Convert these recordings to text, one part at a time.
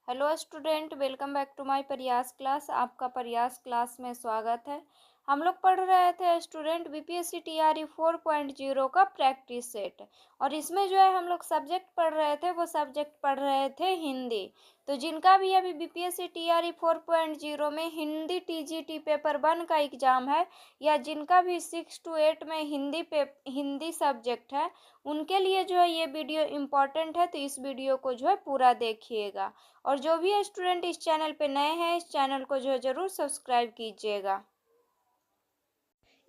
Hello student, welcome back to my Prayas class. आपका Prayas class में स्वागत है। हम लोग पढ़ रहे थे स्टूडेंट बीपीएससी टीआरई 4.0 का प्रैक्टिस सेट, और इसमें जो है हम लोग सब्जेक्ट पढ़ रहे थे, वो सब्जेक्ट पढ़ रहे थे हिंदी। तो जिनका भी अभी बीपीएससी टीआरई 4.0 में हिंदी टीजीटी पेपर 1 का एग्ज़ाम है, या जिनका भी 6 to 8 में हिंदी सब्जेक्ट है, उनके लिए जो है ये वीडियो इम्पॉर्टेंट है। तो इस वीडियो को जो है पूरा देखिएगा, और जो भी स्टूडेंट इस चैनल पे नए हैं, इस चैनल को जो है ज़रूर सब्सक्राइब कीजिएगा।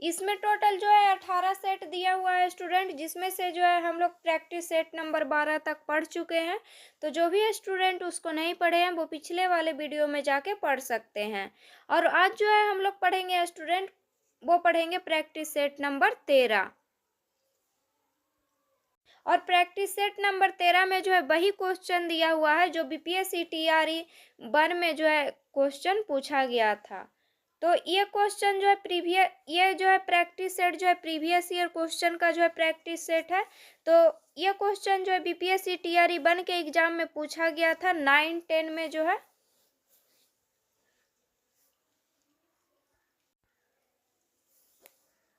इसमें टोटल जो है 18 सेट दिया हुआ है स्टूडेंट, जिसमें से जो है हम लोग प्रैक्टिस सेट नंबर 12 तक पढ़ चुके हैं। तो जो भी स्टूडेंट उसको नहीं पढ़े हैं, वो पिछले वाले वीडियो में जाके पढ़ सकते हैं। और आज जो है हम लोग पढ़ेंगे स्टूडेंट, वो पढ़ेंगे प्रैक्टिस सेट नंबर 13। और प्रैक्टिस सेट नंबर 13 में जो है वही क्वेश्चन दिया हुआ है जो बीपीएससी टीआरई 1 में जो है क्वेश्चन पूछा गया था। तो ये क्वेश्चन जो है ये जो है प्रैक्टिस सेट जो है प्रीवियस ईयर क्वेश्चन का जो है प्रैक्टिस सेट है। तो ये क्वेश्चन जो है बीपीएससी टीआरई 1 के एग्जाम में पूछा गया था 9, 10 में जो है।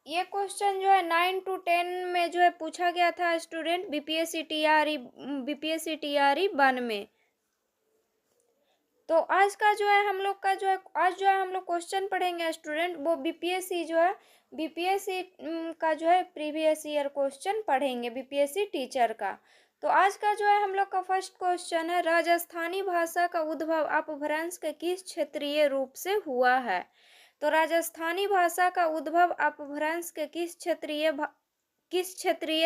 ये क्वेश्चन जो है 9 to 10 में जो है पूछा गया था स्टूडेंट बीपीएससी टीआरई 1 में। तो आज का जो है हम लोग का जो है आज जो है हम लोग क्वेश्चन पढ़ेंगे स्टूडेंट, वो बीपीएससी का जो है प्रीवियस ईयर क्वेश्चन पढ़ेंगे, बीपीएससी टीचर का। तो आज का जो है हम लोग का फर्स्ट क्वेश्चन है, राजस्थानी भाषा का उद्भव अपभ्रंश के किस क्षेत्रीय रूप से हुआ है। तो राजस्थानी भाषा का उद्भव अपभ्रंश के किस क्षेत्रीय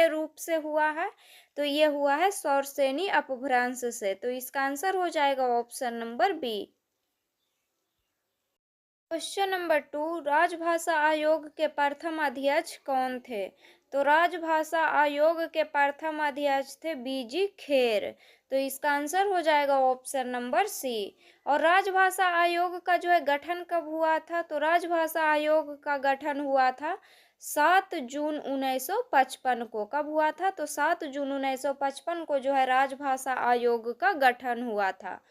रूप से हुआ है। तो ये हुआ है सौरसेनी अपभ्रंश से। तो इसका आंसर हो जाएगा option number B. Question number 2, राजभाषा आयोग के प्रथम अध्यक्ष कौन थे। तो राजभाषा आयोग के प्रथम अध्यक्ष थे बीजी खेर। तो इसका आंसर हो जाएगा ऑप्शन नंबर सी। और राजभाषा आयोग का जो है गठन कब हुआ था। तो राजभाषा आयोग का गठन हुआ था 7 जून 1955 को। कब हुआ था। तो 7 जून 1955 को जो है राजभाषा आयोग का गठन हुआ था।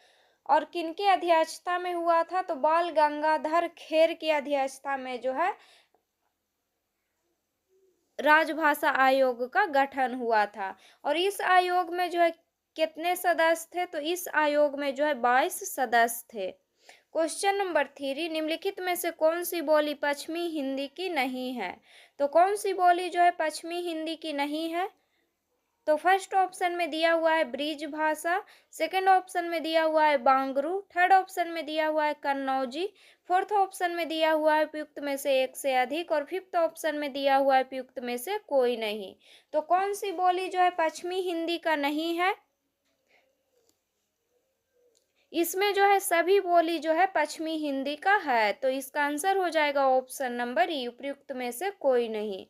और किनकी अध्यक्षता में हुआ था। तो बाल गंगाधर खेर की अध्यक्षता में जो है राजभाषा आयोग का गठन हुआ था। और इस आयोग में जो है कितने सदस्य थे। तो इस आयोग में जो है 22 सदस्य थे। क्वेश्चन नंबर 3, निम्नलिखित में से कौन सी बोली पश्चिमी हिंदी की नहीं है। तो कौन सी बोली जो है पश्चिमी हिंदी की नहीं है। तो फर्स्ट ऑप्शन में दिया हुआ है ब्रिज भाषा, सेकंड ऑप्शन में दिया हुआ है बांगरू, थर्ड ऑप्शन में दिया हुआ है कन्नौजी, फोर्थ ऑप्शन में दिया हुआ है उपयुक्त में से एक से अधिक, और फिफ्थ ऑप्शन में दिया हुआ है उपयुक्त में से कोई नहीं। तो कौन सी बोली जो है पश्चिमी हिंदी का नहीं है। इसमें जो है सभी बोली जो है पश्चिमी हिंदी का है। तो इसका आंसर हो जाएगा ऑप्शन नंबर ई, उपयुक्त में से कोई नहीं।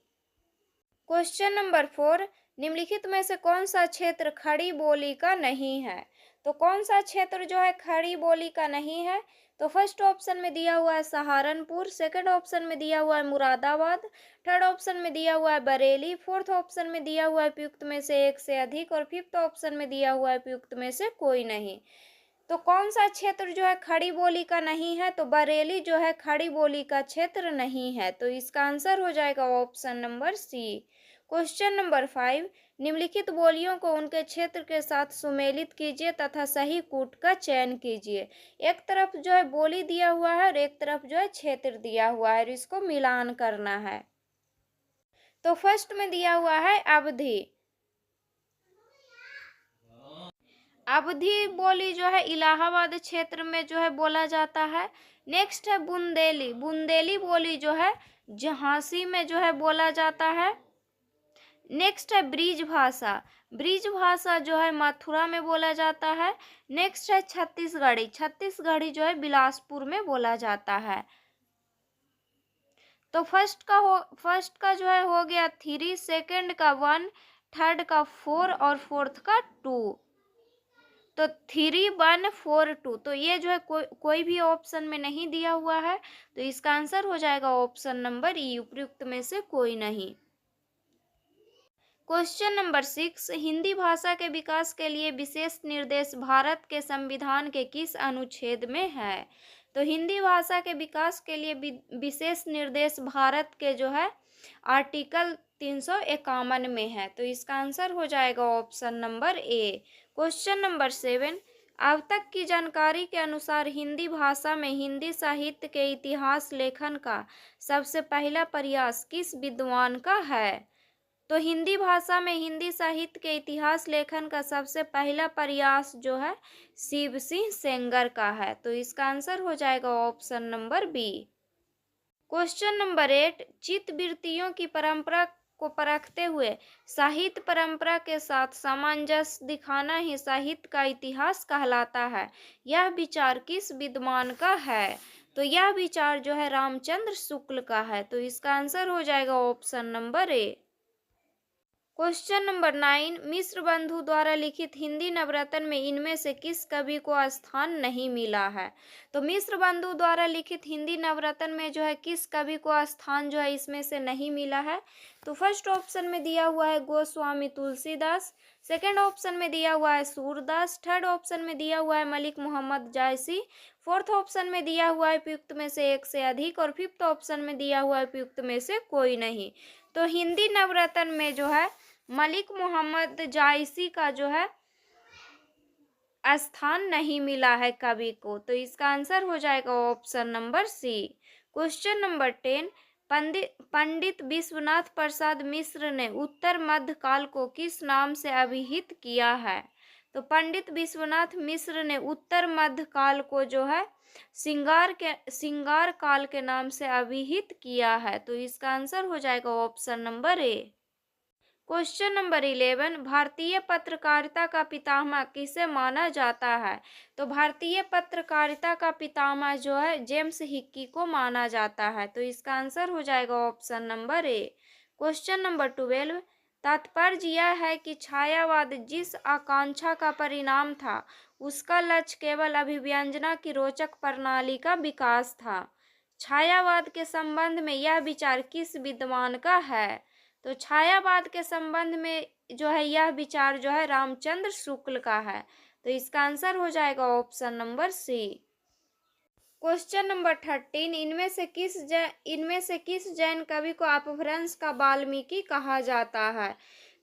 क्वेश्चन नंबर 4, निम्नलिखित में से कौन सा क्षेत्र खड़ी बोली का नहीं है। तो कौन सा क्षेत्र जो है खड़ी बोली का नहीं है। तो फर्स्ट ऑप्शन में दिया हुआ है सहारनपुर, सेकंड ऑप्शन में दिया हुआ है मुरादाबाद, थर्ड ऑप्शन में दिया हुआ है बरेली, फोर्थ ऑप्शन में दिया हुआ है उपयुक्त में से एक से अधिक, और फिफ्थ ऑप्शन में दिया हुआ है उपयुक्त में से कोई नहीं। तो कौन सा क्षेत्र जो है खड़ी बोली का नहीं है। तो बरेली जो है खड़ी बोली का क्षेत्र नहीं है। तो इसका आंसर हो जाएगा option number C. Question number 5, निम्नलिखित बोलियों को उनके क्षेत्र के साथ सुमेलित कीजिए तथा सही कूट का चयन कीजिए। एक तरफ जो है बोली दिया हुआ है और एक तरफ जो है क्षेत्र दिया हुआ है, और इसको मिलान करना है। तो फर्स्ट में दिया हुआ है अवधि। अवधी बोली जो है इलाहाबाद क्षेत्र में जो है बोला जाता है। नेक्स्ट है बुंदेली। बुंदेली बोली जो है झांसी में जो है बोला जाता है। नेक्स्ट है ब्रिज भाषा। ब्रिज भाषा जो है मथुरा में बोला जाता है। नेक्स्ट है छत्तीसगढ़ी। छत्तीसगढ़ी जो है बिलासपुर में बोला जाता है। तो फर्स्ट का जो है हो गया 3, सेकंड का 1, थर्ड का 4 और फोर्थ का 2। तो 3, 1, 4, 2। तो ये जो है कोई भी ऑप्शन में नहीं दिया हुआ है। तो इसका आंसर हो जाएगा ऑप्शन नंबर ई, उपयुक्त में से कोई नहीं। क्वेश्चन नंबर 6, हिंदी भाषा के विकास के लिए विशेष निर्देश भारत के संविधान के किस अनुच्छेद में है? तो हिंदी भाषा के विकास के लिए विशेष निर्देश भारत के जो है आर्टिकल 351 में है। तो इसका आंसर हो जाएगा option number A. Question number 7, अब तक की जानकारी के अनुसार हिंदी भाषा में हिंदी साहित्य के इतिहास लेखन का सबसे पहला प्रयास किस विद्वान का है? तो हिंदी भाषा में हिंदी साहित्य के इतिहास लेखन का सबसे पहला प्रयास जो है शिव सिंह सेंगर का है। तो इसका आंसर हो जाएगा option number B. Question number 8, चित्तवृत्तियों की परंपरा को परखते हुए साहित्य परंपरा के साथ सामंजस्य दिखाना ही साहित्य का इतिहास कहलाता है। यह विचार किस विद्वान का है? तो यह विचार जो है रामचंद्र शुक्ल का है। तो इसका आंसर हो जाएगा option number A. Question number 9, मिश्र बंधु द्वारा लिखित हिंदी नवरत्न में इनमें से किस कवि को स्थान नहीं मिला है? तो मिश्र बंधु द्वारा लिखित हिंदी नवरत्न में जो है किस कवि को स्थान जो है इसमें से नहीं मिला है? तो फर्स्ट ऑप्शन में दिया हुआ है गोस्वामी तुलसीदास, सेकंड ऑप्शन में दिया हुआ है सूरदास, थर्ड ऑप्शन में दिया हुआ है मलिक मोहम्मद जायसी, फोर्थ ऑप्शन में दिया हुआ है उपयुक्त में से एक से अधिक, और फिफ्थ ऑप्शन में दिया हुआ है उपयुक्त में से कोई नहीं। तो हिंदी नवरत्न में जो है मलिक मोहम्मद जायसी का जो है स्थान नहीं मिला है कवि को। तो इसका आंसर हो जाएगा option number C. Question number 10, Pandit Vishwanath Prasad Mishra ने उत्तर मध्य काल को किस नाम से अभिहित किया है? तो पंडित विश्वनाथ मिश्र ने उत्तर मध्य काल को जो है सिंगार काल के नाम से अभिहित किया है। तो इसका आंसर हो जाएगा option number A. Question number 11, भारतीय पत्रकारिता का पितामह किसे माना जाता है? तो भारतीय पत्रकारिता का पितामह जो है जेम्स हिक्की को माना जाता है। तो इसका आंसर हो जाएगा option number A. Question number 12, तात्पर्य यह है कि छायावाद जिस आकांक्षा का परिणाम था उसका लक्ष्य केवल अभिव्यंजना की रोचक प्रणाली का विकास था। छायावाद के संबंध में यह विचार किस विद्वान का है? तो छायावाद के संबंध में जो है यह विचार जो है रामचंद्र शुक्ल का है। तो इसका आंसर हो जाएगा option number C. Question number 13, इनमें से किस जैन कवि को अपभ्रंश का वाल्मीकि कहा जाता है?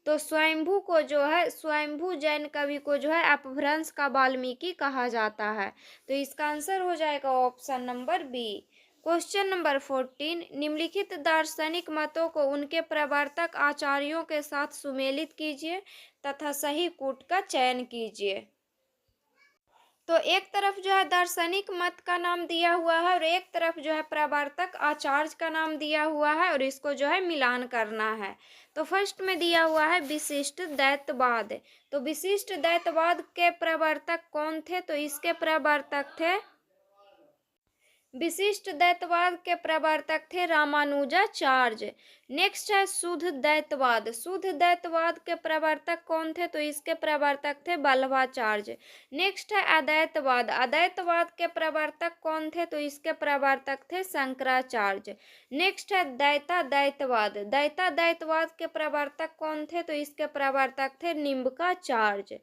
तो स्वयंभू जैन कवि को जो है अपभ्रंश का वाल्मीकि कहा जाता है। तो इसका आंसर हो जाएगा option number B. Question number 14, निम्नलिखित दार्शनिक मतों को उनके प्रवर्तक आचार्यों के साथ सुमेलित कीजिए तथा सही कूट का चयन कीजिए। तो एक तरफ जो है दार्शनिक मत का नाम दिया हुआ है और एक तरफ जो है प्रवर्तक आचार्य का नाम दिया हुआ है और इसको जो है मिलान करना है। तो फर्स्ट में दिया हुआ है विशिष्ट द्वैतवाद। तो विशिष्ट द्वैतवाद के प्रवर्तक कौन थे? तो इसके प्रवर्तक थे विशिष्ट द्वैतवाद के प्रवर्तक थे रामानुजाचार्य। नेक्स्ट है शुद्ध द्वैतवाद। शुद्ध द्वैतवाद के प्रवर्तक कौन थे? तो इसके प्रवर्तक थे वल्लभाचार्य। नेक्स्ट है अद्वैतवाद। अद्वैतवाद के प्रवर्तक कौन थे? तो इसके प्रवर्तक थे शंकराचार्य। नेक्स्ट है द्वैताद्वैतवाद। द्वैताद्वैतवाद के प्रवर्तक कौन थे? तो इसके प्रवर्तक थे निम्बकाचार्य।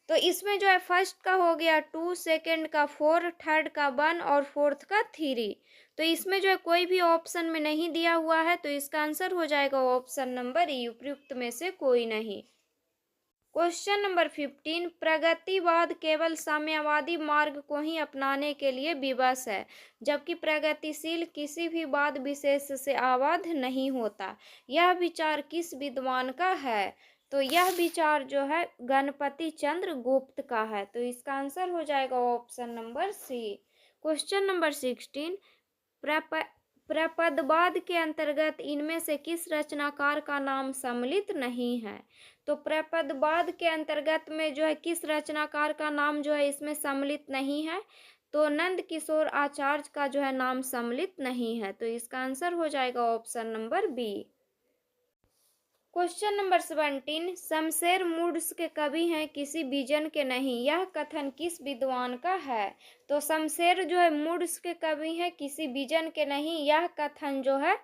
तो इसमें जो है फर्स्ट का हो गया 2, सेकंड का 4, थर्ड का 1 और फोर्थ का 3। तो इसमें जो है कोई भी ऑप्शन में नहीं दिया हुआ है। तो इसका आंसर हो जाएगा ऑप्शन नंबर ई, उपयुक्त में से कोई नहीं। क्वेश्चन नंबर 15, प्रगतिवाद केवल साम्यवादी मार्ग को ही अपनाने के लिए विवश है, जबकि प्रगतिशील किसी भी वाद विशेष से आबद्ध नहीं होता। यह विचार किस विद्वान का है? तो यह विचार जो है गणपति चंद्र गुप्त का है। तो इसका आंसर हो जाएगा option number C. Question number 16, प्रपदवाद के अंतर्गत इनमें से किस रचनाकार का नाम सम्मिलित नहीं है? तो प्रपदवाद के अंतर्गत में जो है किस रचनाकार का नाम जो है इसमें सम्मिलित नहीं है? तो नंद किशोर आचार्य का जो है नाम सम्मिलित नहीं है। तो इसका आंसर हो जाएगा option number B. Question number 17, Shamsher मुर्श के कवि हैं किसी विजन के नहीं, यह कथन किस विद्वान का है? तो शमशेर जो है मुर्श के कवि हैं किसी विजन के नहीं, यह कथन जो है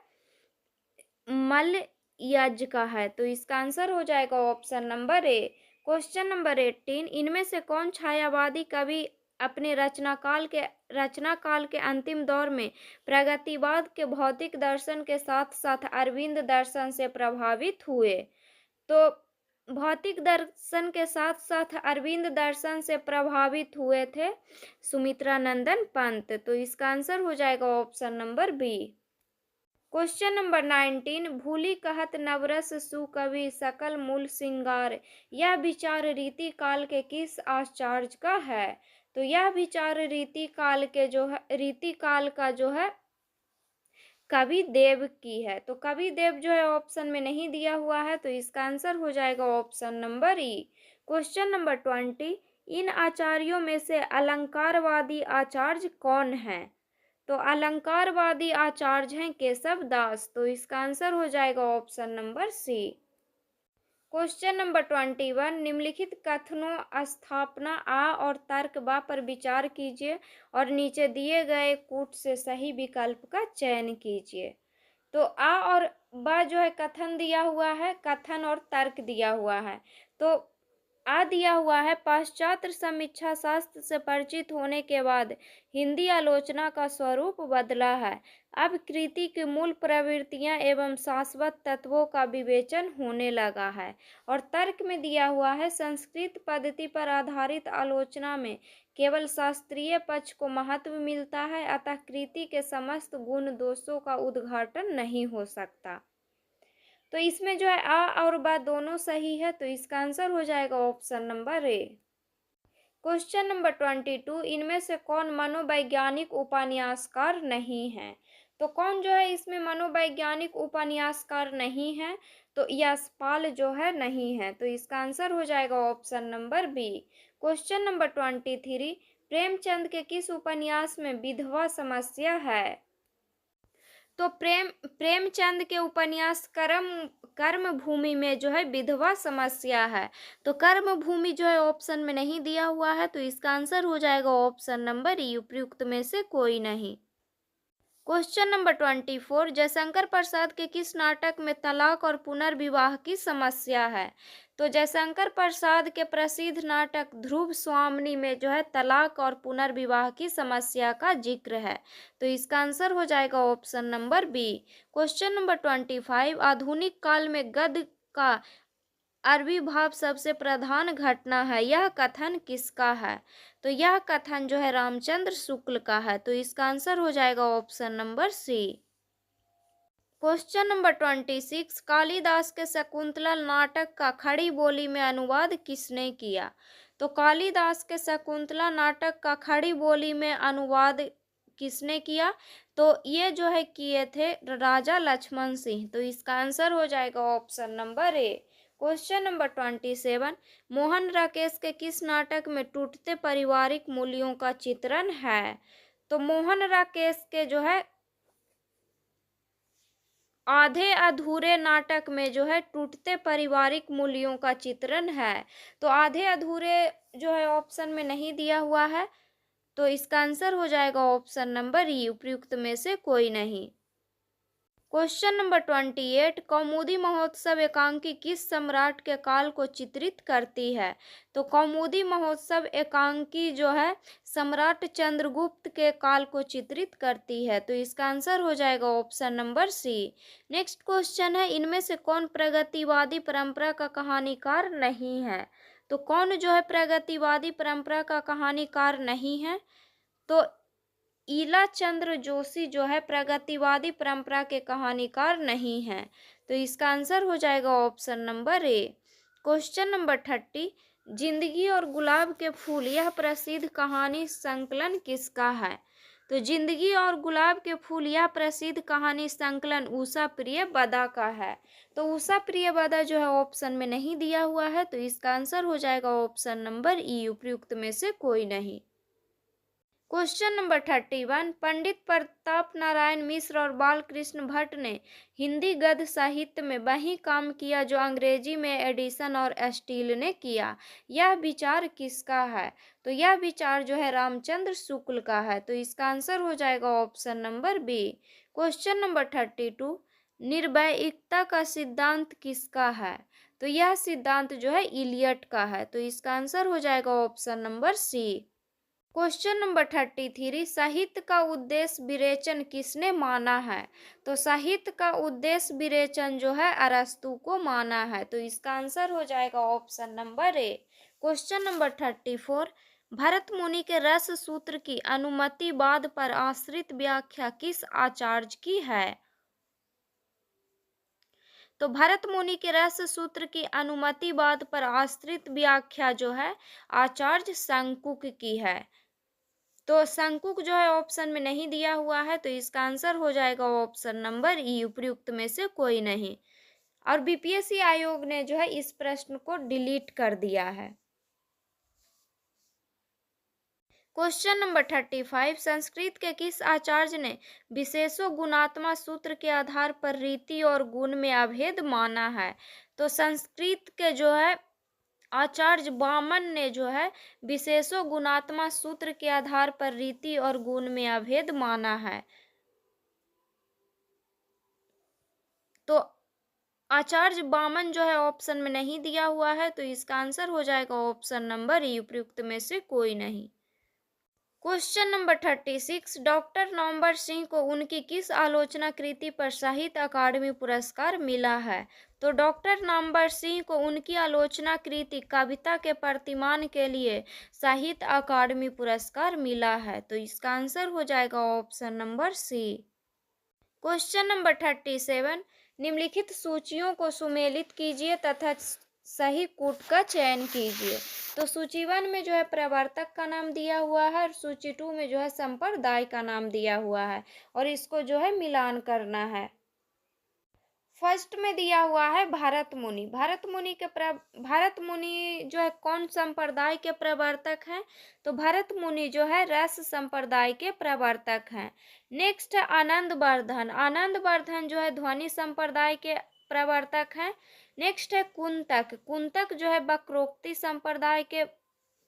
यज्ञ का है। तो इसका आंसर हो जाएगा option number A. Question number 18, इनमें से कौन छायावादी कवि अपने रचना काल के अंतिम दौर में प्रगतिवाद के भौतिक दर्शन के साथ साथ अरविंद दर्शन से प्रभावित हुए? तो भौतिक दर्शन के साथ साथ अरविंद दर्शन से प्रभावित हुए थे सुमित्रानंदन पंत। तो इसका आंसर हो जाएगा option number B. Question number 19, भूली कहत नवरस सुकवि सकल मूल सिंगार, यह विचार रीति काल के किस आचार्य का है? तो यह विचार रीति काल का जो है कवि देव की है। तो कवि देव जो है ऑप्शन में नहीं दिया हुआ है, तो इसका आंसर हो जाएगा ऑप्शन नंबर ई। क्वेश्चन नंबर 20, इन आचार्यों में से अलंकारवादी आचार्य कौन है? तो अलंकारवादी आचार्य हैं केशव दास। तो इसका आंसर हो जाएगा option number C. Question number 21, निम्नलिखित कथनों स्थापना आ और तर्क बा पर विचार कीजिए और नीचे दिए गए कूट से सही विकल्प का चयन कीजिए। तो आ और बा जो है कथन दिया हुआ है, कथन और तर्क दिया हुआ है। तो आ दिया हुआ है, पाश्चात्य समीक्षा शास्त्र से परिचित होने के बाद हिंदी आलोचना का स्वरूप बदला है। अब कृति की मूल प्रवृत्तियां एवं शाश्वत तत्वों का विवेचन होने लगा है। और तर्क में दिया हुआ है, संस्कृत पद्धति पर आधारित आलोचना में केवल शास्त्रीय पक्ष को महत्व मिलता है, अतः कृति के समस्त गुण दोषों का उद्घाटन नहीं हो सकता। तो इसमें जो है आ और बा दोनों सही है, तो इसका आंसर हो जाएगा option number A. Question number 22, इनमें से कौन मनोवैज्ञानिक उपन्यासकार नहीं है? तो कौन जो है इसमें मनोवैज्ञानिक उपन्यासकार नहीं है? तो यशपाल जो है नहीं है। तो इसका आंसर हो जाएगा option number B. Question number 23, Premchand के किस उपन्यास में विधवा समस्या है? तो प्रेमचंद के उपन्यास कर्म भूमि में जो है विधवा समस्या है। तो कर्म भूमि जो है ऑप्शन में नहीं दिया हुआ है, तो इसका आंसर हो जाएगा ऑप्शन नंबर ई, उपयुक्त में से कोई नहीं। क्वेश्चन नंबर 24, जयशंकर प्रसाद के किस नाटक में तलाक और पुनर्विवाह की समस्या है? तो जयशंकर प्रसाद के प्रसिद्ध नाटक ध्रुव स्वामिनी में जो है तलाक और पुनर्विवाह की समस्या का जिक्र है। तो इसका आंसर हो जाएगा option number B. Question number 25, आधुनिक काल में गद्य का आविर्भाव सबसे प्रधान घटना है, यह कथन किसका है? तो यह कथन जो है रामचंद्र शुक्ल का है। तो इसका आंसर हो जाएगा option number C. Question number 26, Kalidas के शकुंतला नाटक का खड़ी बोली में अनुवाद किसने किया? तो कालिदास के शकुंतला नाटक का खड़ी बोली में अनुवाद किसने किया? तो ये जो है किए थे राजा लक्ष्मण सिंह। तो इसका आंसर हो जाएगा option number A. Question number 27, Mohan Rakesh के किस नाटक में टूटते पारिवारिक मूल्यों का चित्रण है? तो मोहन राकेश के जो है आधे अधूरे नाटक में जो है टूटते पारिवारिक मूल्यों का चित्रण है। तो आधे अधूरे जो है ऑप्शन में नहीं दिया हुआ है, तो इसका आंसर हो जाएगा ऑप्शन नंबर ई, उपयुक्त में से कोई नहीं। क्वेश्चन नंबर 28, कौमुदी महोत्सव एकांकी किस सम्राट के काल को चित्रित करती है? तो कौमुदी महोत्सव एकांकी जो है सम्राट चंद्रगुप्त के काल को चित्रित करती है। तो इसका आंसर हो जाएगा option number C. Next question है, इनमें से कौन प्रगतिवादी परंपरा का कहानीकार नहीं है? तो कौन जो है प्रगतिवादी परंपरा का कहानीकार नहीं है? तो ईला चंद्र जोशी जो है प्रगतिवादी परंपरा के कहानीकार नहीं हैं। तो इसका आंसर हो जाएगा option number A. Question number 30, जिंदगी और गुलाब के फूल यह प्रसिद्ध कहानी संकलन किसका है? तो जिंदगी और गुलाब के फूल यह प्रसिद्ध कहानी संकलन उषा प्रिय बदा का है। तो उषा प्रिय बदा जो है ऑप्शन में नहीं दिया हुआ है, तो इसका आंसर हो जाएगा ऑप्शन नंबर ई, उपयुक्त में से कोई नहीं। क्वेश्चन नंबर 31, पंडित प्रताप नारायण मिश्र और बालकृष्ण भट्ट ने हिंदी गद्य साहित्य में वही काम किया जो अंग्रेजी में एडिसन और स्टील ने किया, यह विचार किसका है? तो यह विचार जो है रामचंद्र शुक्ल का है। तो इसका आंसर हो जाएगा option number B. Question number 32, निर्वैयिकता का सिद्धांत किसका है? तो यह सिद्धांत जो है इलियट का है। तो इसका आंसर हो जाएगा option number C. Question number 33, साहित्य का उद्देश्य विरेचन किसने माना है? तो साहित्य का उद्देश्य विरेचन जो है अरस्तु को माना है। तो इसका आंसर हो जाएगा option number A. Question number 34, Bharat मुनि के रस सूत्र की अनुमतिवाद पर आश्रित व्याख्या किस आचार्य की है? तो भरत मुनि के रस सूत्र की अनुमतिवाद पर आश्रित व्याख्या जो है आचार्य शंकुक की है। तो शंकुक जो है ऑप्शन में नहीं दिया हुआ है, तो इसका आंसर हो जाएगा ऑप्शन नंबर ई, उपयुक्त में से कोई नहीं। और बीपीएससी आयोग ने जो है इस प्रश्न को डिलीट कर दिया है। क्वेश्चन नंबर 35, संस्कृत के किस आचार्य ने विशेषो गुणात्मा सूत्र के आधार पर रीति और गुण में अभेद माना है? तो संस्कृत के जो है आचार्य वामन ने जो है विशेषो गुणात्मा सूत्र के आधार पर रीति और गुण में अभेद माना है। तो आचार्य वामन जो है ऑप्शन में नहीं दिया हुआ है, तो इसका आंसर हो जाएगा ऑप्शन नंबर ई, उपयुक्त में से कोई नहीं। क्वेश्चन नंबर 36, डॉक्टर नवंबर सिंह को उनकी किस आलोचना कृति पर साहित्य अकादमी पुरस्कार मिला है? तो डॉक्टर नवंबर सिंह को उनकी आलोचना कृति कविता के प्रतिमान के लिए साहित्य अकादमी पुरस्कार मिला है। तो इसका आंसर हो जाएगा option number C. Question number 37, निम्नलिखित सूचियों को सुमेलित कीजिए तथा सही कूट का चयन कीजिए। तो सूची 1 में जो है प्रवर्तक का नाम दिया हुआ है और सूची 2 में जो है संप्रदाय का नाम दिया हुआ है और इसको जो है मिलान करना है। फर्स्ट में दिया हुआ है भारत मुनि। भारत मुनि जो है कौन संप्रदाय के प्रवर्तक हैं? तो भारत मुनि जो है रस संप्रदाय के प्रवर्तक हैं। नेक्स्ट है आनंद वर्धन जो है ध्वनि संप्रदाय के प्रवर्तक हैं। नेक्स्ट है कुंतक जो है वक्रोक्ति संप्रदाय के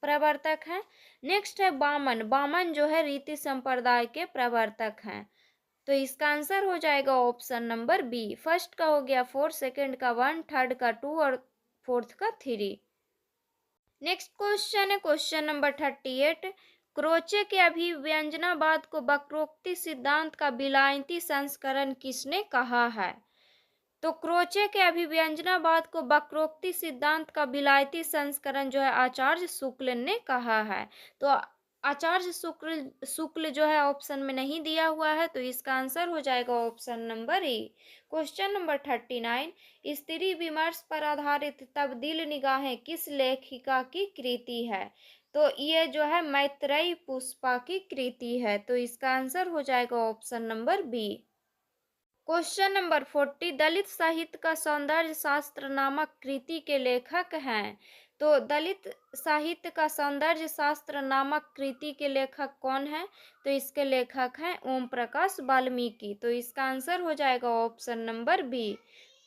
प्रवर्तक हैं। नेक्स्ट है बामन जो है रीति संप्रदाय के प्रवर्तक हैं। तो इसका आंसर हो जाएगा ऑप्शन नंबर बी। फर्स्ट का हो गया 4, सेकंड का 1, थर्ड का 2 और फोर्थ का 3। नेक्स्ट क्वेश्चन है क्वेश्चन नंबर 38, क्रोचे के अभिव्यंजनावाद को वक्रोक्ति सिद्धांत का विलायती संस्करण किसने कहा है? तो क्रोचे के अभिव्यंजनावाद को वक्रोक्ति सिद्धांत का विलायती संस्करण जो है आचार्य शुक्ल ने कहा है। तो आचार्य शुक्ल जो है ऑप्शन में नहीं दिया हुआ है, तो इसका आंसर हो जाएगा option number A. Question number 39, स्त्री विमर्श पर आधारित तब्दील निगाहें किस लेखिका की कृति है? तो ये जो है मैत्रेयी पुष्पा की कृति है। तो इसका आंसर हो जाएगा option number B. Question number 40, दलित साहित्य का सौंदर्य शास्त्र नामक कृति के लेखक हैं? तो दलित साहित्य का सौंदर्य शास्त्र नामक कृति के लेखक कौन है? तो इसके लेखक हैं ओम प्रकाश वाल्मीकि। तो इसका आंसर हो जाएगा option number B.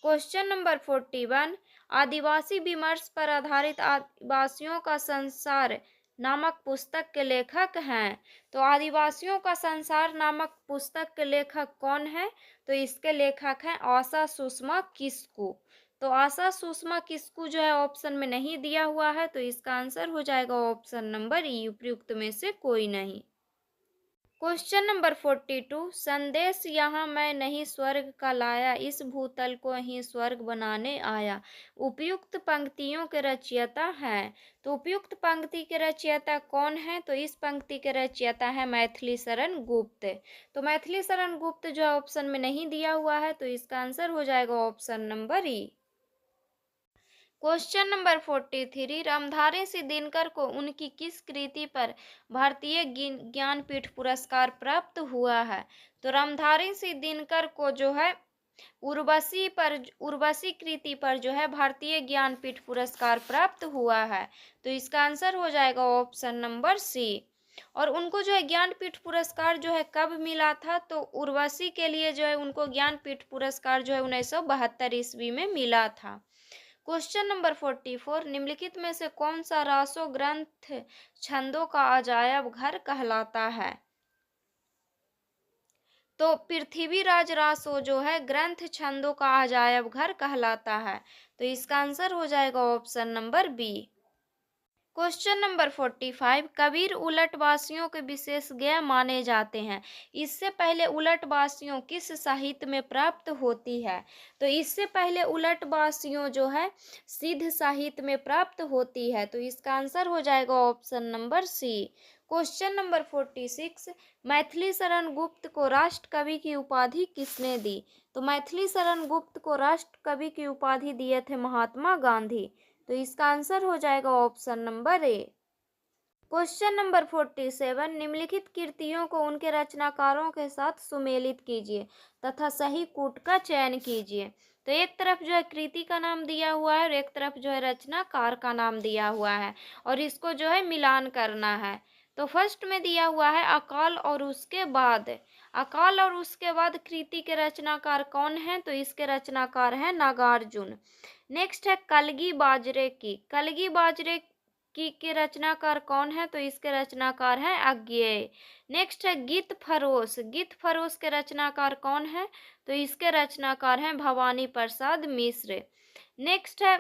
Question number 41, आदिवासी विमर्श पर आधारित आदिवासियों का संसार नामक पुस्तक के लेखक हैं? तो आदिवासियों का संसार नामक पुस्तक के लेखक कौन है? तो इसके लेखक हैं आशा सुषमा किस्कू। तो आशा सुषमा किस्कू जो है ऑप्शन में नहीं दिया हुआ है, तो इसका आंसर हो जाएगा ऑप्शन नंबर ई, उपयुक्त में से कोई नहीं। क्वेश्चन नंबर 42, संदेश यहाँ मैं नहीं स्वर्ग का लाया, इस भूतल को ही स्वर्ग बनाने आया, उपयुक्त पंक्तियों के रचयिता हैं? तो उपयुक्त पंक्ति के रचयिता कौन है? तो इस पंक्ति के रचयिता है मैथिली शरण गुप्त। तो मैथिली शरण गुप्त जो है ऑप्शन में नहीं दिया हुआ है, तो इसका आंसर हो जाएगा ऑप्शन नंबर ई। क्वेश्चन नंबर 43, रामधारी सिंह दिनकर को उनकी किस कृति पर भारतीय ज्ञानपीठ पुरस्कार प्राप्त हुआ है? तो रामधारी सिंह दिनकर को जो है उर्वशी कृति पर जो है भारतीय ज्ञानपीठ पुरस्कार प्राप्त हुआ है। तो इसका आंसर हो जाएगा ऑप्शन नंबर सी। और उनको जो है ज्ञानपीठ पुरस्कार जो है कब मिला था? तो उर्वशी के लिए जो है उनको ज्ञानपीठ पुरस्कार जो है 1972 ईस्वी में मिला था। क्वेश्चन नंबर 44, निम्नलिखित में से कौन सा रासो ग्रंथ छंदों का अजायब घर कहलाता है? तो पृथ्वीराज रासो जो है ग्रंथ छंदों का अजायब घर कहलाता है। तो इसका आंसर हो जाएगा option number B. Question number 45, Kabir उलटवासियों के विशेषज्ञ माने जाते हैं। इससे पहले उलटवासियों किस साहित्य में प्राप्त होती है? तो इससे पहले उलटवासियों जो है सिद्ध साहित्य में प्राप्त होती है। तो इसका आंसर हो जाएगा option number C. Question number 46, Maithili Sharan Gupt को राष्ट्र कवि की उपाधि किसने दी? तो मैथिली शरण गुप्त को राष्ट्र कवि की उपाधि दिए थे महात्मा गांधी। तो इसका आंसर हो जाएगा option number A. Question number 47, निम्नलिखित कृतियों को उनके रचनाकारों के साथ सुमेलित कीजिए तथा सही कूट का चयन कीजिए। तो एक तरफ जो है कृति का नाम दिया हुआ है और एक तरफ जो है रचनाकार का नाम दिया हुआ है और इसको जो है मिलान करना है। तो फर्स्ट में दिया हुआ है अकाल और उसके बाद। अकाल और उसके बाद कृति के रचनाकार कौन है? तो इसके रचनाकार हैं नागार्जुन। नेक्स्ट है कलगी बाजरे की। कलगी बाजरे की के रचनाकार कौन है? तो इसके रचनाकार हैं अज्ञेय। नेक्स्ट है गीत फरोश। गीत फरोश के रचनाकार कौन है? तो इसके रचनाकार हैं भवानी प्रसाद मिश्र। नेक्स्ट है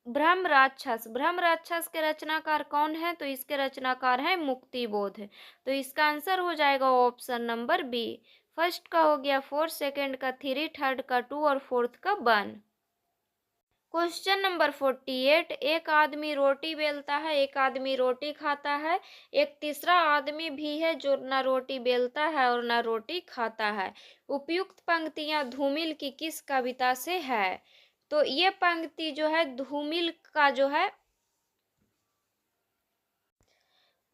ब्रह्म राक्षस। ब्रह्म राक्षस के रचनाकार कौन है? तो इसके रचनाकार हैं मुक्तिबोध। तो इसका आंसर हो जाएगा ऑप्शन नंबर बी। फर्स्ट का हो गया 4, सेकंड का 3, थर्ड का 2 और फोर्थ का 1। क्वेश्चन नंबर 48, एक आदमी रोटी बेलता है, एक आदमी रोटी खाता है, एक तीसरा आदमी भी है जो ना रोटी बेलता है और ना रोटी खाता है। उपयुक्त पंक्तियां धूमिल की किस कविता से है? तो ये पंक्ति जो है धूमिल का जो है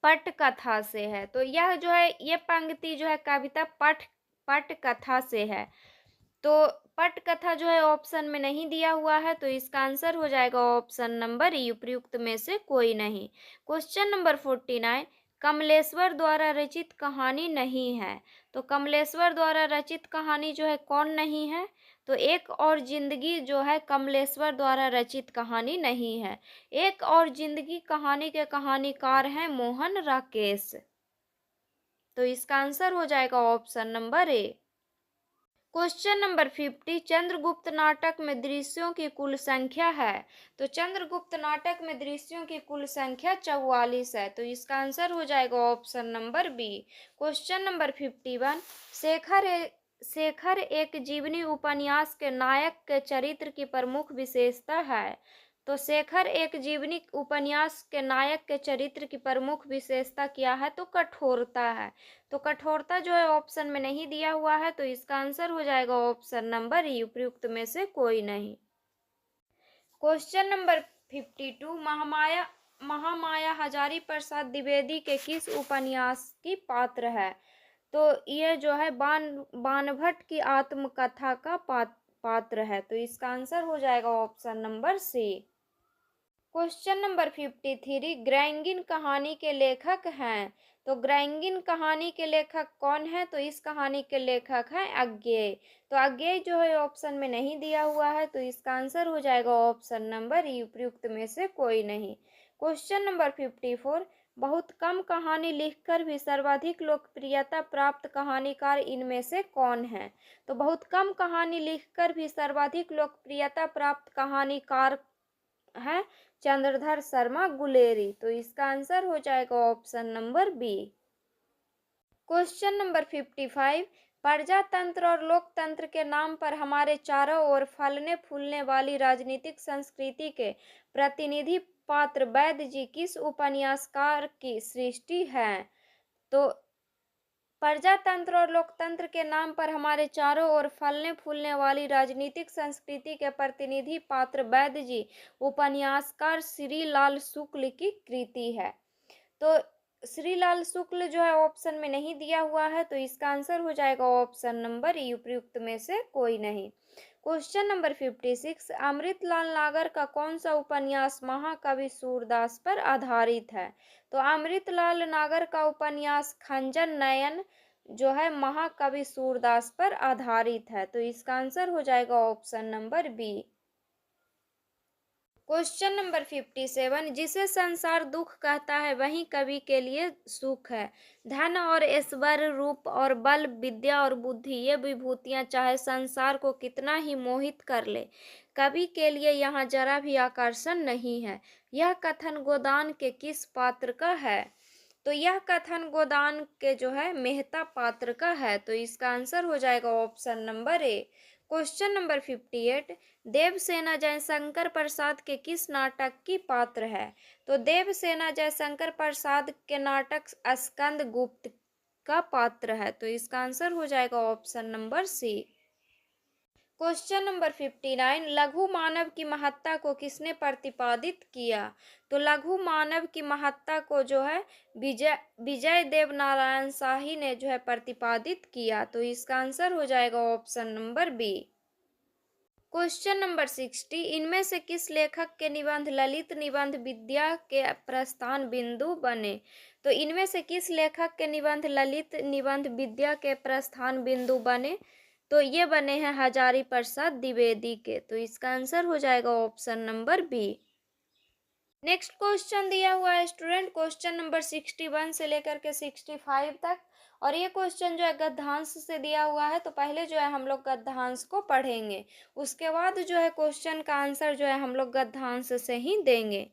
पट कथा से है। तो यह जो है ये पंक्ति जो है कविता पट कथा से है। तो पट कथा जो है ऑप्शन में नहीं दिया हुआ है। तो इसका आंसर हो जाएगा ऑप्शन नंबर ई, उपयुक्त में से कोई नहीं। क्वेश्चन नंबर 49, कमलेश्वर द्वारा रचित कहानी नहीं है। तो कमलेश्वर द्वारा रचित कहानी जो है कौन नहीं है? तो एक और जिंदगी जो है कमलेश्वर द्वारा रचित कहानी नहीं है। एक और जिंदगी कहानी के कहानीकार हैं मोहन राकेश। तो इसका आंसर हो जाएगा option number A. Question number 50, Chandragupta नाटक में दृश्यों की कुल संख्या है। तो चंद्रगुप्त नाटक में दृश्यों की कुल संख्या 44 है। तो इसका आंसर हो जाएगा option number B. Question number 51, Shekhar Ek Jivani उपन्यास के नायक के चरित्र की प्रमुख विशेषता है। तो शेखर एक जीवनी उपन्यास के नायक के चरित्र की प्रमुख विशेषता क्या है? तो कठोरता है। तो कठोरता जो है ऑप्शन में नहीं दिया हुआ है। तो इसका आंसर हो जाएगा ऑप्शन नंबर ई, उपयुक्त में से कोई नहीं। क्वेश्चन नंबर 52, महामाया हजारी प्रसाद द्विवेदी के किस उपन्यास की पात्र है? तो ये जो है बाणभट्ट की आत्मकथा का पात्र है। तो इसका आंसर हो जाएगा option number C. Question number 53, ग्रैंगिन कहानी के लेखक हैं। तो ग्रैंगिन कहानी के लेखक कौन है? तो इस कहानी के लेखक हैं अज्ञेय। तो अज्ञेय जो है ऑप्शन में नहीं दिया हुआ है। तो इसका आंसर हो जाएगा ऑप्शन नंबर ई, उपयुक्त में से कोई नहीं। क्वेश्चन नंबर 54, बहुत कम कहानी लिखकर भी सर्वाधिक लोकप्रियता प्राप्त कहानीकार इनमें से कौन है? तो बहुत कम कहानी लिखकर भी सर्वाधिक लोकप्रियता प्राप्त कहानीकार है चंद्रधर शर्मा गुलेरी। तो इसका आंसर हो जाएगा option number B. Question number 55, प्रजातंत्र और लोकतंत्र के नाम पर हमारे चारों ओर फलने फूलने वाली राजनीतिक संस्कृति के प्रतिनिधि पात्र वैद्य जी किस उपन्यासकार की सृष्टि है? तो प्रजातंत्र और लोकतंत्र के नाम पर हमारे चारों ओर फलने फूलने वाली राजनीतिक संस्कृति के प्रतिनिधि पात्र वैद्य जी उपन्यासकार श्री लाल शुक्ल की कृति है। तो श्री लाल शुक्ल जो है ऑप्शन में नहीं दिया हुआ है। तो इसका आंसर हो जाएगा ऑप्शन नंबर ई, उपयुक्त में से कोई नहीं। क्वेश्चन नंबर 56, अमृतलाल नागर का कौन सा उपन्यास महाकवि सूरदास पर आधारित है? तो अमृतलाल नागर का उपन्यास खंजन नयन जो है महाकवि सूरदास पर आधारित है। तो इसका आंसर हो जाएगा option number B. Question number 57, जिसे संसार दुख कहता है वही कवि के लिए सुख है। धन और ऐश्वर्य, रूप और बल, विद्या और बुद्धि, ये विभूतियां चाहे संसार को कितना ही मोहित कर ले, कवि के लिए यहाँ जरा भी आकर्षण नहीं है। यह कथन गोदान के किस पात्र का है? तो यह कथन गोदान के जो है मेहता पात्र का है। तो इसका आंसर हो जाएगा option number A. Question number 58, Devsena Jaishankar Prasad के किस नाटक की पात्र है? तो देवसेना जयशंकर प्रसाद के नाटक स्कंद गुप्त का पात्र है। तो इसका आंसर हो जाएगा option number C. Question number 59, लघु मानव की महत्ता को किसने प्रतिपादित किया? तो लघु मानव की महत्ता को जो है विजय देव नारायण शाही ने जो है प्रतिपादित किया। तो इसका आंसर हो जाएगा option number B. Question number 60, इनमें से किस लेखक के निबंध ललित निबंध विद्या के प्रस्थान बिंदु बने? तो इनमें से किस लेखक के निबंध ललित निबंध विद्या के प्रस्थान बिंदु बने? तो ये बने हैं हजारी प्रसाद द्विवेदी के। तो इसका आंसर हो जाएगा option number B. Next question दिया हुआ है स्टूडेंट, क्वेश्चन नंबर 61 से लेकर के 65 तक, और ये क्वेश्चन जो है गद्यांश से दिया हुआ है। तो पहले जो है हम लोग गद्यांश को पढ़ेंगे, उसके बाद जो है क्वेश्चन का आंसर जो है हम लोग गद्यांश से ही देंगे।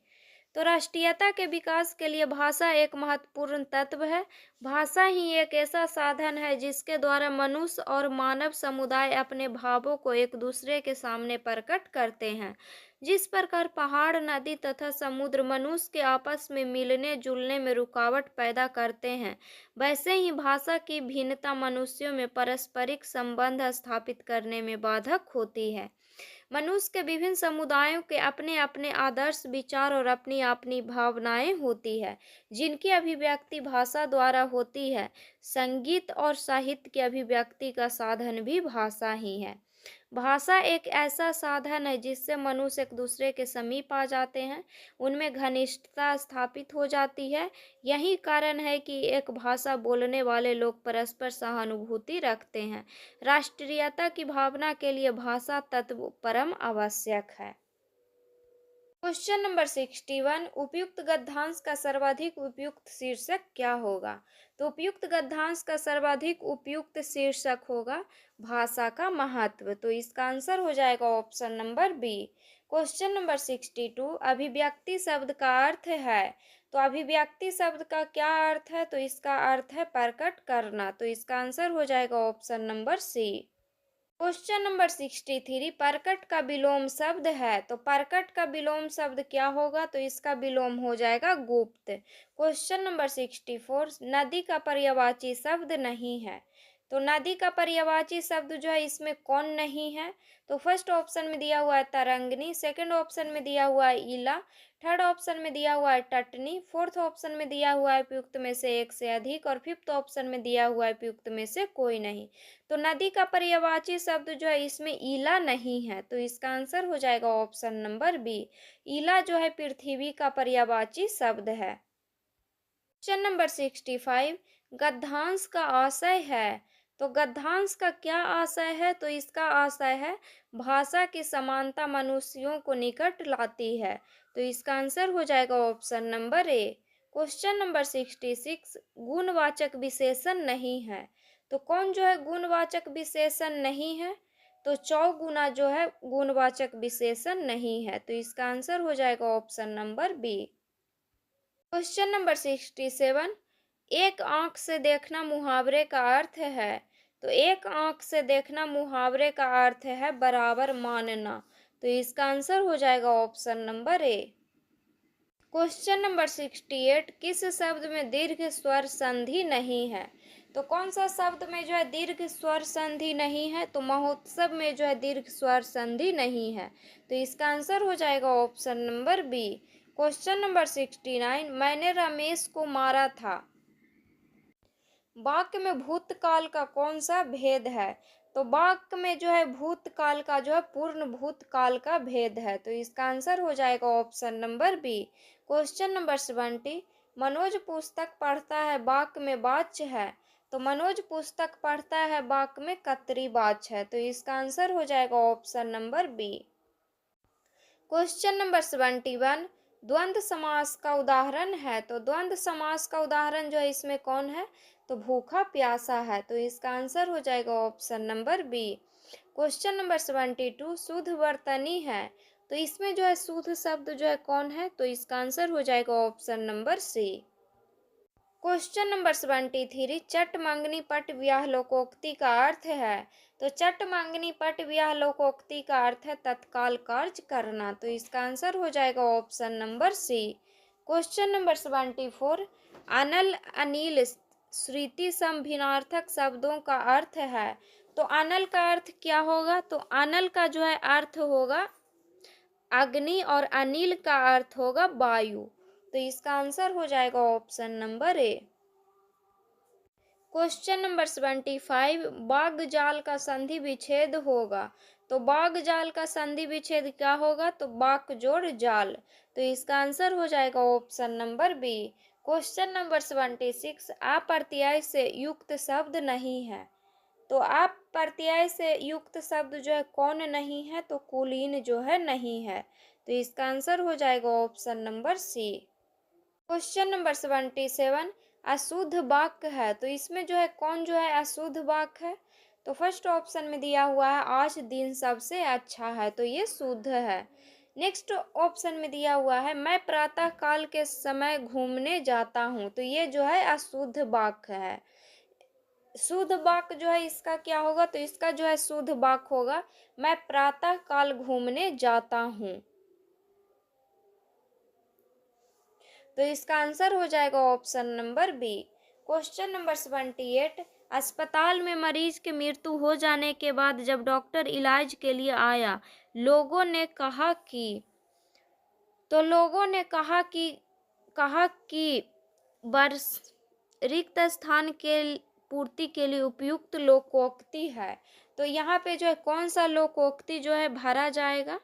तो राष्ट्रीयता के विकास के लिए भाषा एक महत्वपूर्ण तत्व है। भाषा ही एक ऐसा साधन है जिसके द्वारा मनुष्य और मानव समुदाय अपने भावों को एक दूसरे के सामने प्रकट करते हैं। जिस प्रकार पहाड़, नदी तथा समुद्र मनुष्य के आपस में मिलने जुलने में रुकावट पैदा करते हैं, वैसे ही भाषा की भिन्नता मनुष्यों में पारस्परिक संबंध स्थापित करने में बाधक होती है। मनुष्य के विभिन्न समुदायों के अपने अपने आदर्श, विचार और अपनी अपनी भावनाएं होती है, जिनकी अभिव्यक्ति भाषा द्वारा होती है। संगीत और साहित्य की अभिव्यक्ति का साधन भी भाषा ही है। भाषा एक ऐसा साधन है जिससे मनुष्य एक दूसरे के समीप आ जाते हैं, उनमें घनिष्ठता स्थापित हो जाती है। यही कारण है कि एक भाषा बोलने वाले लोग परस्पर सहानुभूति रखते हैं। राष्ट्रीयता की भावना के लिए भाषा तत्व परम आवश्यक है। क्वेश्चन नंबर 61, उपयुक्त गद्यांश का सर्वाधिक उपयुक्त शीर्षक क्या होगा? तो उपयुक्त गद्यांश का सर्वाधिक उपयुक्त शीर्षक होगा भाषा का महत्व। तो इसका आंसर हो जाएगा option number B. Question number 62, अभिव्यक्ति शब्द का अर्थ है। तो अभिव्यक्ति शब्द का क्या अर्थ है? तो इसका अर्थ है प्रकट करना। तो इसका आंसर हो जाएगा option number C. Question number 63, प्रकट का विलोम शब्द है। तो प्रकट का विलोम शब्द क्या होगा? तो इसका विलोम हो जाएगा गुप्त। क्वेश्चन नंबर 64, नदी का पर्यायवाची शब्द नहीं है। तो नदी का पर्यायवाची शब्द जो है इसमें कौन नहीं है? तो फर्स्ट ऑप्शन में दिया हुआ है तरंगनी, सेकंड ऑप्शन में दिया हुआ है ईला, थर्ड ऑप्शन में दिया हुआ है टटनी, फोर्थ ऑप्शन में दिया हुआ है उपयुक्त में से एक से अधिक, और फिफ्थ ऑप्शन में दिया हुआ है उपयुक्त में से कोई नहीं। तो नदी का पर्यायवाची शब्द जो है इसमें ईला नहीं है। तो इसका आंसर हो जाएगा ऑप्शन नंबर बी। ईला जो है पृथ्वी का पर्यायवाची शब्द है। क्वेश्चन नंबर 65, गद्यांश का आशय है। तो गद्यांश का क्या आशय है? तो इसका आशय है भाषा की समानता मनुष्यों को निकट लाती है। तो इसका आंसर हो जाएगा option number A. Question number 66, गुणवाचक विशेषण नहीं है। तो कौन जो है गुणवाचक विशेषण नहीं है? तो चौगुना जो है गुणवाचक विशेषण नहीं है। तो इसका आंसर हो जाएगा option number B. Question number 67, एक आंख से देखना मुहावरे का अर्थ है। तो एक आंख से देखना मुहावरे का अर्थ है बराबर मानना। तो इसका आंसर हो जाएगा option number A. Question number 68, किस शब्द में दीर्घ स्वर संधि नहीं है? तो कौन सा शब्द में जो है दीर्घ स्वर संधि नहीं है? तो महोत्सव में जो है दीर्घ स्वर संधि नहीं है। तो इसका आंसर हो जाएगा option number B. Question number 69, मैंने रमेश को मारा था। वाक्य में भूतकाल का कौन सा भेद है? तो वाक्य में जो है भूतकाल का जो है पूर्ण भूतकाल का भेद है। तो इसका आंसर हो जाएगा option number B. Question number 70, Manoj पुस्तक पढ़ता है वाक्य में वाच्य है। तो मनोज पुस्तक पढ़ता है वाक्य में कर्तरी वाच्य है। तो इसका आंसर हो जाएगा option number B. Question number 71, द्वंद्व समास का उदाहरण है। तो द्वंद्व समास का उदाहरण जो है इसमें कौन है? तो भूखा प्यासा है। तो इसका आंसर हो जाएगा option number B. Question number 72, शुद्ध वर्तनी है। तो इसमें जो है शुद्ध शब्द जो है कौन है? तो इसका आंसर हो जाएगा option number C. Question number 73, चट मंगनी पट ब्याह लोकोक्ति का अर्थ है। तो चट मंगनी पट ब्याह लोकोक्ति का अर्थ है तत्काल कार्य करना। तो इसका आंसर हो जाएगा option number C. Question number 74, अनल अनिल श्रुति सम भिन्नार्थक शब्दों का अर्थ है। तो अनल का अर्थ क्या होगा? तो अनल का जो है अर्थ होगा अग्नि और अनिल का अर्थ होगा वायु। तो इसका आंसर हो जाएगा option number A. Question number 75, बाग जाल का संधि विच्छेद होगा। तो बाग जाल का संधि विच्छेद क्या होगा? तो बाक जोड़ जाल। तो इसका आंसर हो जाएगा option number B. Question number 76, अप्रत्यय से युक्त शब्द नहीं है। तो अप्रत्यय से युक्त शब्द जो है कौन नहीं है? तो कुलीन जो है नहीं है। तो इसका आंसर हो जाएगा option number C. Question number 77, अशुद्ध वाक्य है। तो इसमें जो है कौन जो है अशुद्ध वाक्य है? तो फर्स्ट ऑप्शन में दिया हुआ है आज दिन सबसे अच्छा है। तो ये शुद्ध है। नेक्स्ट ऑप्शन में दिया हुआ है मैं प्रातः काल के समय घूमने जाता हूँ। तो ये जो है अशुद्ध वाक्य है। शुद्ध वाक्य जो है इसका क्या होगा? तो इसका जो है शुद्ध वाक्य होगा मैं प्रातः काल घूमने जाता हूँ। तो इसका आंसर हो जाएगा option number B. Question number 78, अस्पताल में मरीज की मृत्यु हो जाने के बाद जब डॉक्टर इलाज के लिए आया, लोगों ने कहा कि वर्ष रिक्त स्थान के पूर्ति के लिए उपयुक्त लोकोक्ति है। तो यहाँ पे जो है कौन सा लोकोक्ति जो है भरा जाएगा?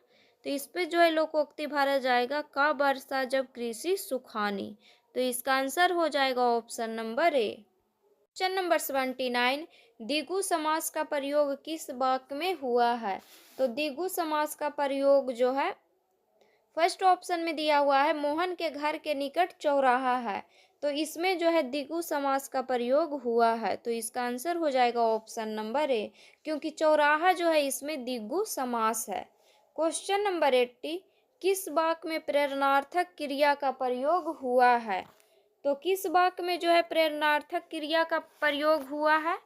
तो इस पे जो है लोकोक्ति भरा जाएगा का वर्षा जब कृषि सुखानी। तो इसका आंसर हो जाएगा option number A. Question number 79, द्विगु समास का प्रयोग किस वाक्य में हुआ है? तो द्विगु समास का प्रयोग जो है फर्स्ट ऑप्शन में दिया हुआ है मोहन के घर के निकट चौराहा है। तो इसमें जो है द्विगु समास का प्रयोग हुआ है। तो इसका आंसर हो जाएगा ऑप्शन नंबर ए, क्योंकि चौराहा जो है इसमें द्विगु समास है। क्वेश्चन नंबर 80, किस वाक्य में प्रेरणार्थक क्रिया का प्रयोग हुआ है? तो किस वाक्य में जो है प्रेरणार्थक क्रिया का प्रयोग हुआ है?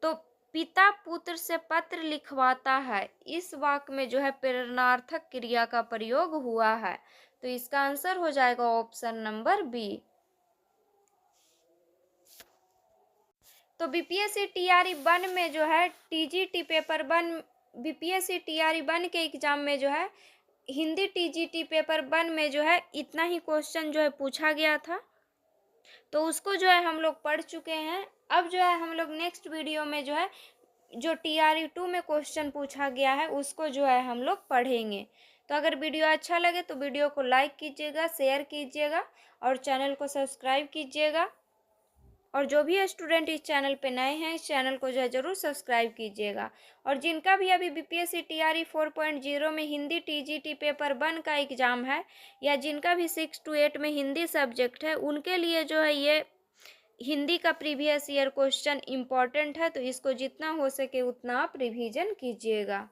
तो पिता पुत्र से पत्र लिखवाता है। इस वाक्य में जो है प्रेरणार्थक क्रिया का प्रयोग हुआ है। तो इसका आंसर हो जाएगा ऑप्शन नंबर बी। तो बीपीएससी टीआरई 1 में जो है टीजीटी पेपर 1 बीपीएससी टीआरई 1 के एग्जाम में जो है हिंदी टीजीटी पेपर 1 में जो है इतना ही क्वेश्चन जो है पूछा गया था। तो उसको जो है हम लोग पढ़ चुके हैं। अब जो है हम लोग नेक्स्ट वीडियो में जो है जो टीआरई 2 में क्वेश्चन पूछा गया है उसको जो है हम लोग पढ़ेंगे। तो अगर वीडियो अच्छा लगे तो वीडियो को लाइक कीजिएगा, शेयर कीजिएगा और चैनल को सब्सक्राइब कीजिएगा। और जो भी स्टूडेंट इस चैनल पे नए हैं इस चैनल को जो है ज़रूर सब्सक्राइब कीजिएगा। और जिनका भी अभी बीपीएससी टीआरई 4.0 में हिंदी टीजीटी पेपर 1 का एग्ज़ाम है या जिनका भी 6 to 8 में हिंदी सब्जेक्ट है उनके लिए जो है ये हिंदी का प्रीवियस ईयर क्वेश्चन इम्पॉर्टेंट है। तो इसको जितना हो सके उतना आप रिवीजन कीजिएगा।